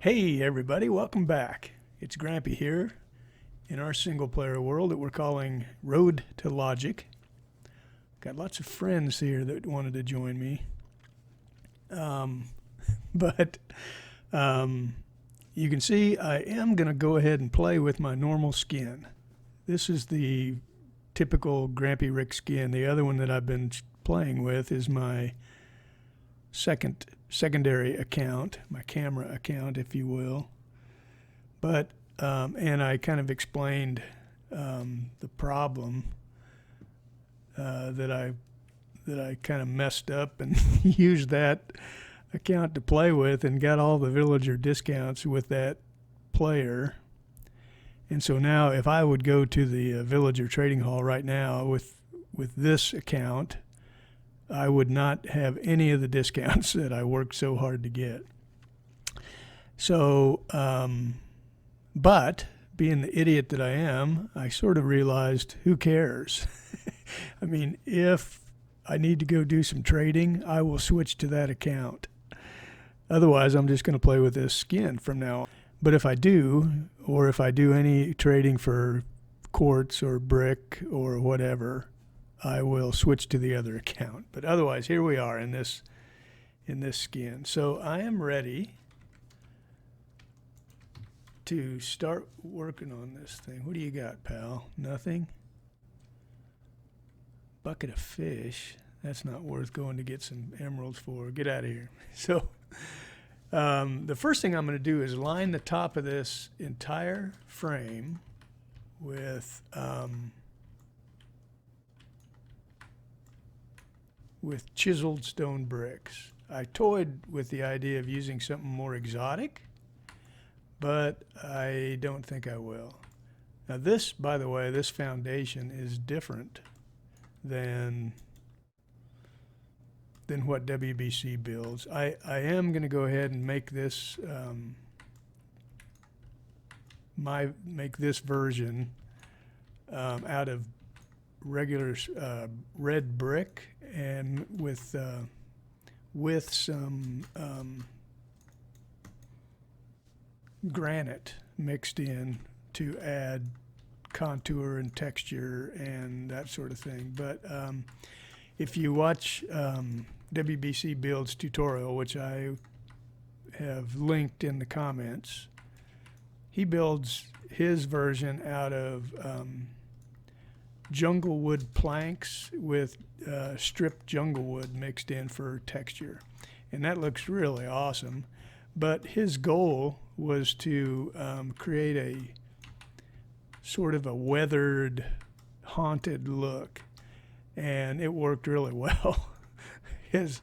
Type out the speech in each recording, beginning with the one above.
Hey everybody, welcome back. It's Grampy here in our single player world that we're calling Road to Logic. Got lots of friends here that wanted to join me. But you can see I am going to go ahead and play with my normal skin. This is the typical GrampyRick skin. The other one that I've been playing with is my secondary account, my camera account, if you will. But and I kind of explained the problem that I kind of messed up and used that account to play with and got all the villager discounts with that player. And so now if I would go to the villager trading hall right now with this account, I would not have any of the discounts that I worked so hard to get. So, but being the idiot that I am, I sort of realized, who cares? I mean, if I need to go do some trading, I will switch to that account. Otherwise, I'm just going to play with this skin from now on. But if I do, or if I do any trading for quartz or brick or whatever, I will switch to the other account. But otherwise, here we are in this skin. So I am ready to start working on this thing. What do you got, pal? Nothing? Bucket of fish. That's not worth going to get some emeralds for. Get out of here. So the first thing I'm going to do is line the top of this entire frame with chiseled stone bricks. I toyed with the idea of using something more exotic, but I don't think I will. Now this, by the way, this foundation is different than what WBC builds. I am going to go ahead and make this make this version out of regular red brick and with some granite mixed in to add contour and texture and that sort of thing. But if you watch WBC Builds tutorial, which I have linked in the comments, he builds his version out of jungle wood planks with stripped jungle wood mixed in for texture. And that looks really awesome. But his goal was to create a sort of a weathered, haunted look. And it worked really well. His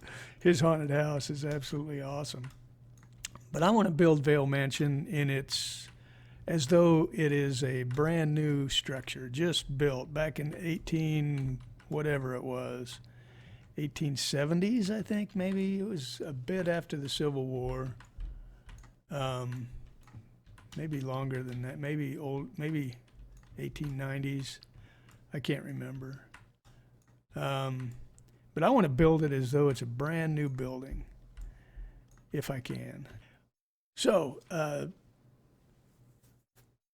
haunted house is absolutely awesome. But I want to build Vaile Mansion in its as though it is a brand new structure, just built back in 1870s, I think, maybe. It was a bit after the Civil War. Maybe longer than that, maybe 1890s. I can't remember. But I want to build it as though it's a brand new building, if I can. So,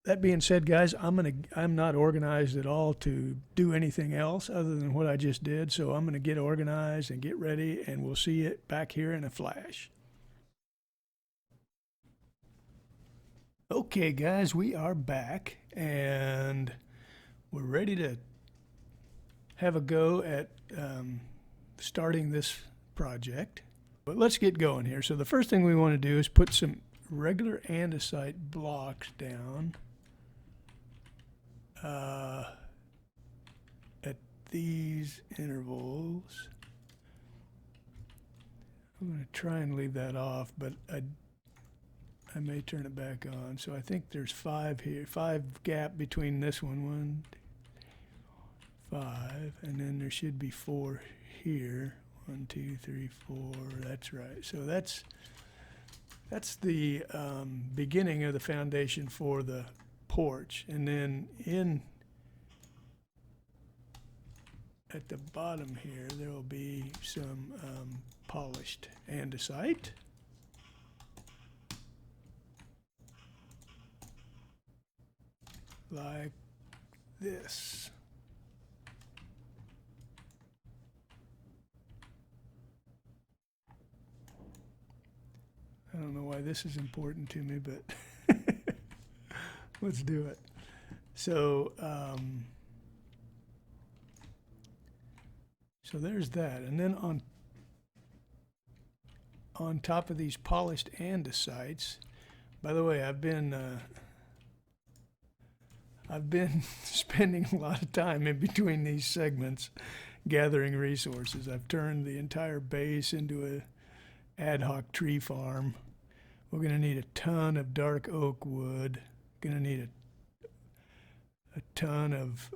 that being said, guys, I'm not organized at all to do anything else other than what I just did. So I'm going to get organized and get ready, and we'll see it back here in a flash. Okay, guys, we are back, and we're ready to have a go at starting this project. But let's get going here. So the first thing we want to do is put some regular andesite blocks down at these intervals. I'm going to try and leave that off, but I may turn it back on. So I think there's 5 here, 5 gap between this one, 1, 5, and then there should be 4 here. 1, 2, 3, 4. That's right. So that's the beginning of the foundation for the porch, and then at the bottom here there will be some polished andesite. like this. I don't know why this is important to me, but let's do it. So, so there's that. And then on top of these polished andesites, by the way, I've been spending a lot of time in between these segments gathering resources. I've turned the entire base into a ad hoc tree farm. We're going to need a ton of dark oak wood. Going to need a ton of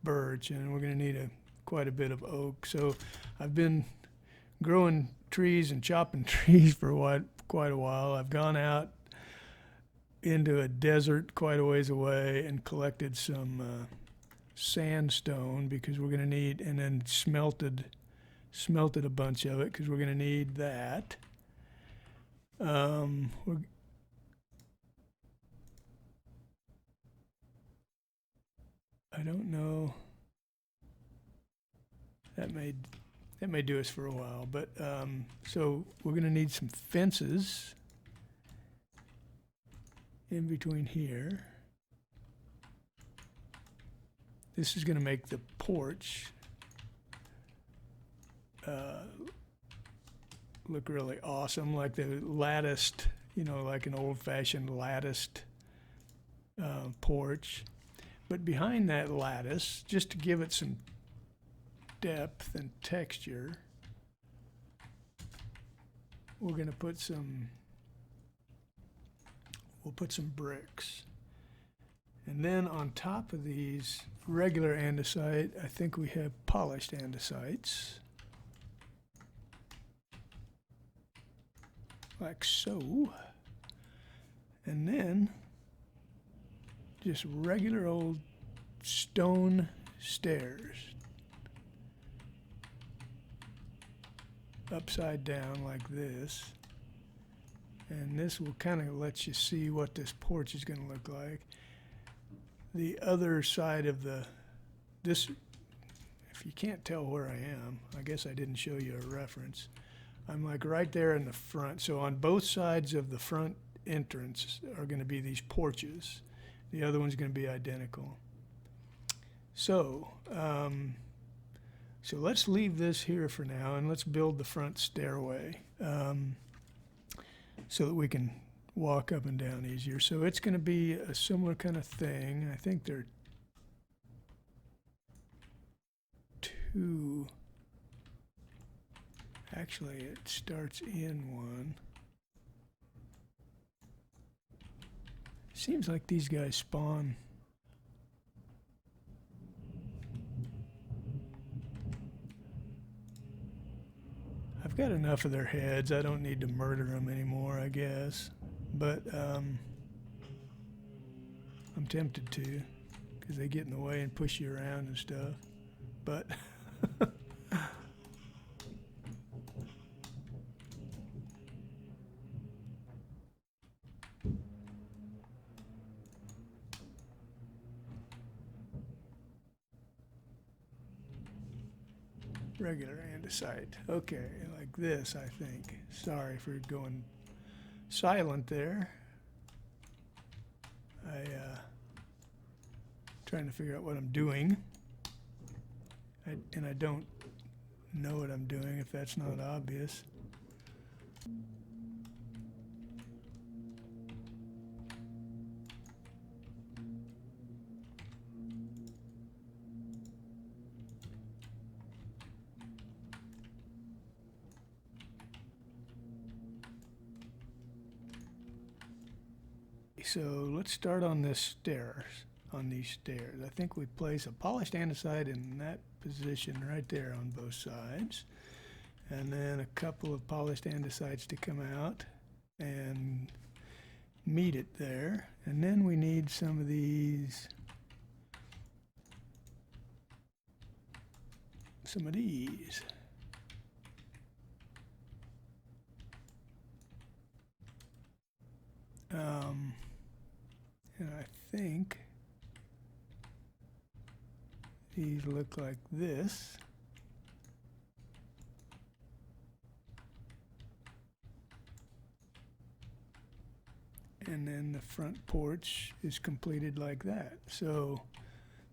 birch, and we're going to need quite a bit of oak. So I've been growing trees and chopping trees for quite a while. I've gone out into a desert quite a ways away and collected some sandstone because we're going to need, and then smelted a bunch of it because we're going to need that. I don't know. That may do us for a while, but so we're going to need some fences in between here. This is going to make the porch look really awesome, like the latticed, like an old-fashioned latticed porch. But behind that lattice, just to give it some depth and texture, we're going to put we'll put some bricks. And then on top of these regular andesite, I think we have polished andesites, like so. And then just regular old stone stairs, upside down like this. And this will kind of let you see what this porch is going to look like. The other side of this, if you can't tell where I am, I guess I didn't show you a reference. I'm like right there in the front. So on both sides of the front entrance are going to be these porches. The other one's going to be identical. So, so let's leave this here for now, and let's build the front stairway so that we can walk up and down easier. So it's going to be a similar kind of thing. I think there are two. Actually, it starts in one. Seems like these guys spawn. I've got enough of their heads. I don't need to murder them anymore, I guess. But I'm tempted to, because they get in the way and push you around and stuff. But regular andesite. Okay, like this, I think. Sorry for going silent there. Trying to figure out what I'm doing. And I don't know what I'm doing if that's not obvious. So let's start on this stairs. On these stairs, I think we place a polished andesite in that position right there on both sides, and then a couple of polished andesites to come out and meet it there. And then we need some of these, and I think these look like this. And then the front porch is completed like that. So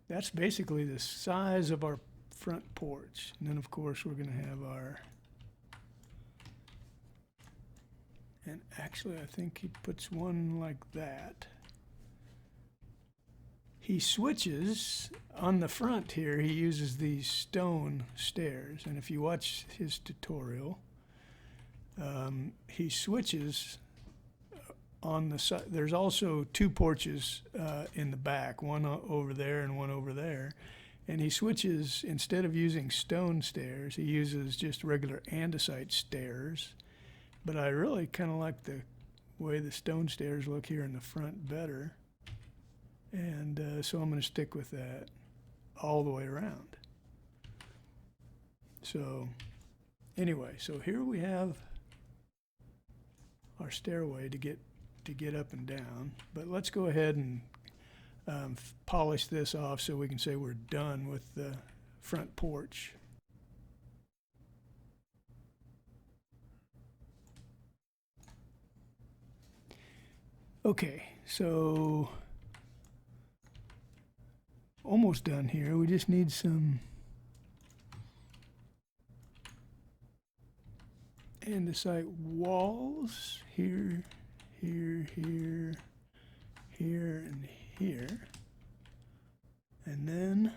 that's basically the size of our front porch. And then of course we're going to have our, and actually I think he puts one like that. He switches on the front here, he uses these stone stairs. And if you watch his tutorial, he switches on the side. There's also two porches in the back, one over there and one over there. And he switches, instead of using stone stairs, he uses just regular andesite stairs. But I really kind of like the way the stone stairs look here in the front better. And so I'm going to stick with that all the way around. So anyway, so here we have our stairway to get up and down. But let's go ahead and polish this off so we can say we're done with the front porch. Okay, so almost done here. We just need some andesite walls here, here, here, here, and here. And then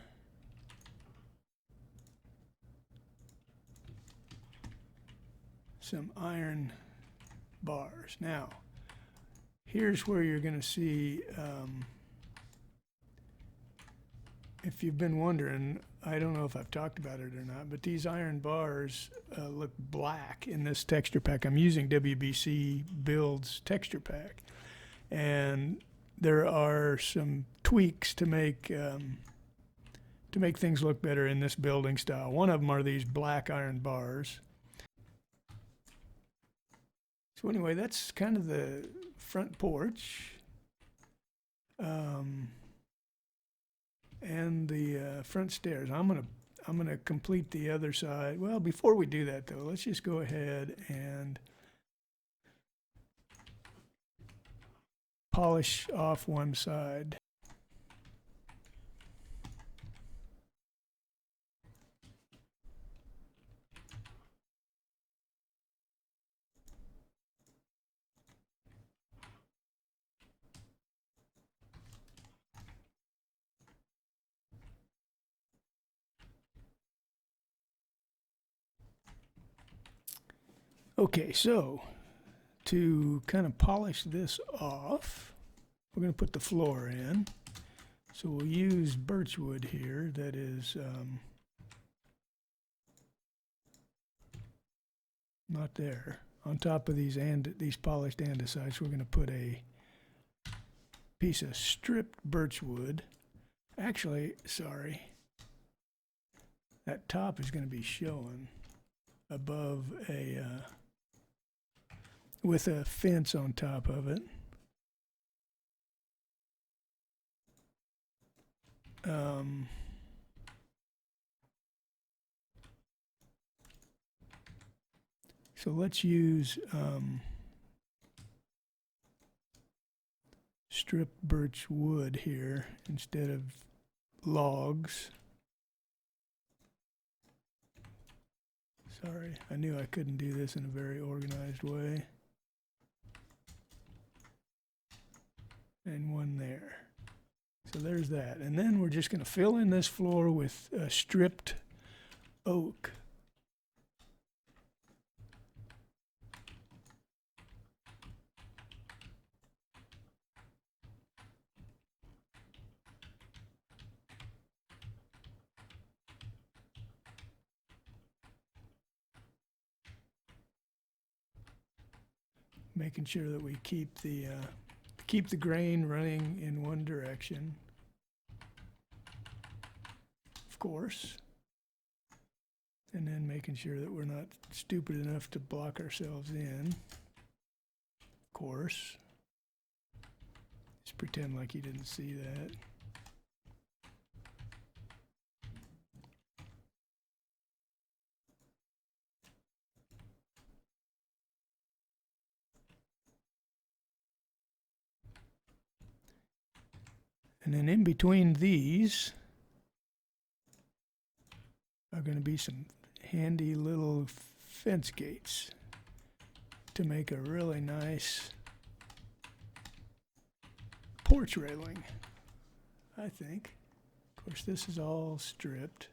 some iron bars. Now, here's where you're going to see, if you've been wondering, I don't know if I've talked about it or not, but these iron bars look black in this texture pack. I'm using WBC Build's texture pack. And there are some tweaks to make things look better in this building style. One of them are these black iron bars. So anyway, that's kind of the front porch. And the front stairs. I'm gonna complete the other side. Well, before we do that though, let's just go ahead and polish off one side. Okay, so to kind of polish this off, we're going to put the floor in. So we'll use birchwood here that is not there. On top of these polished andesites, we're going to put a piece of stripped birchwood. Actually, sorry, that top is going to be showing above a with a fence on top of it. So let's use stripped birch wood here instead of logs. Sorry, I knew I couldn't do this in a very organized way. And one there. So there's that. And then we're just going to fill in this floor with stripped oak. Making sure that we keep the grain running in one direction, of course, and then making sure that we're not stupid enough to block ourselves in, of course. Just just pretend like you didn't see that. And then in between these are going to be some handy little fence gates to make a really nice porch railing, I think. Of course, this is all stripped.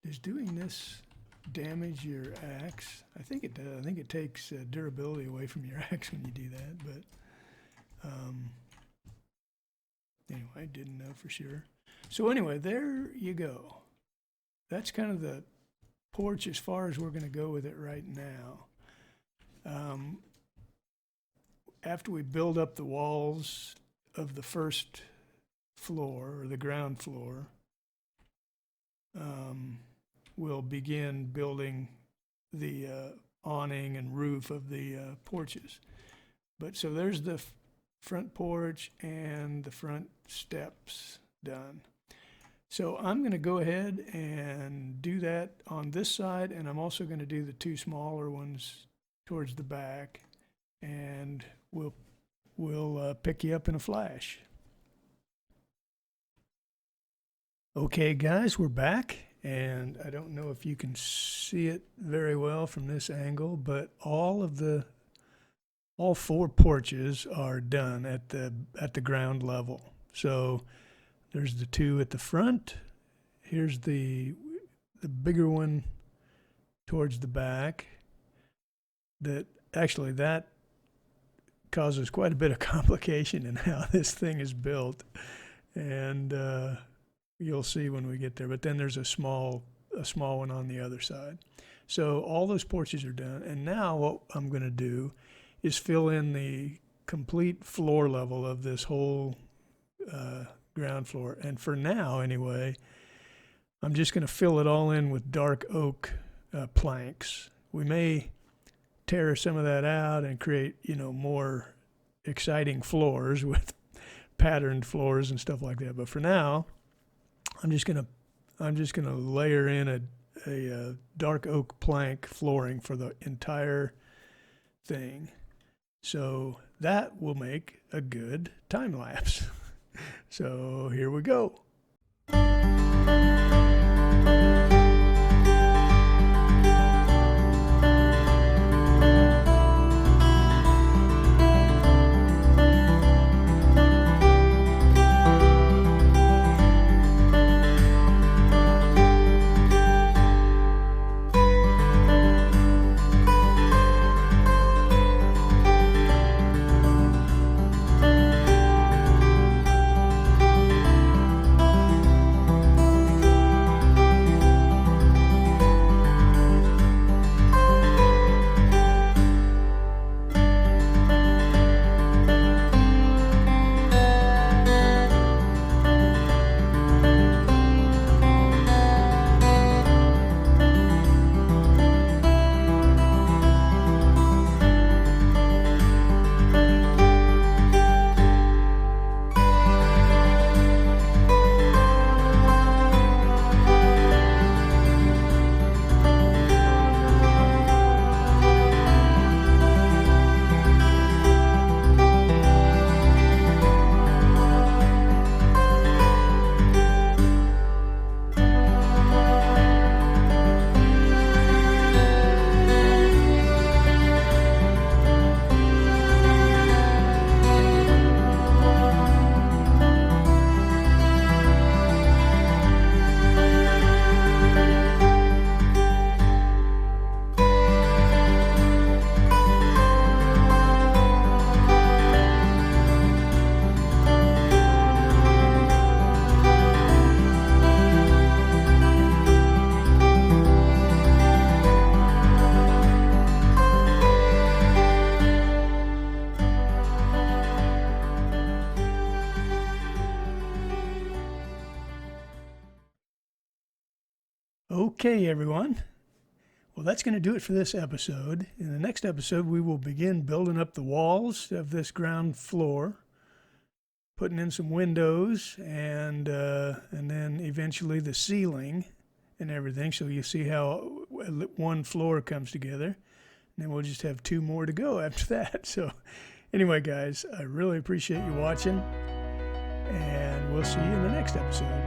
Does doing this damage your axe? I think it does. I think it takes durability away from your axe when you do that, but anyway, I didn't know for sure. So anyway, there you go. That's kind of the porch as far as we're going to go with it right now. After we build up the walls of the first floor, or the ground floor, we'll begin building the awning and roof of the porches. But so there's the front porch and the front steps done. So I'm going to go ahead and do that on this side, and I'm also going to do the two smaller ones towards the back, and we'll pick you up in a flash. Okay, guys, we're back, and I don't know if you can see it very well from this angle, but all four porches are done at the ground level. So there's the two at the front. Here's the bigger one towards the back. That causes quite a bit of complication in how this thing is built, and you'll see when we get there. But then there's a small one on the other side. So all those porches are done, and now what I'm going to do is fill in the complete floor level of this whole ground floor. And for now, anyway, I'm just going to fill it all in with dark oak planks. We may tear some of that out and create, more exciting floors with patterned floors and stuff like that. But for now, I'm just gonna layer in a dark oak plank flooring for the entire thing. So that will make a good time lapse. So here we go. Okay, everyone. Well, that's going to do it for this episode. In the next episode, we will begin building up the walls of this ground floor, putting in some windows, and then eventually the ceiling and everything. So you see how one floor comes together. And then we'll just have 2 more to go after that. So anyway, guys, I really appreciate you watching, and we'll see you in the next episode.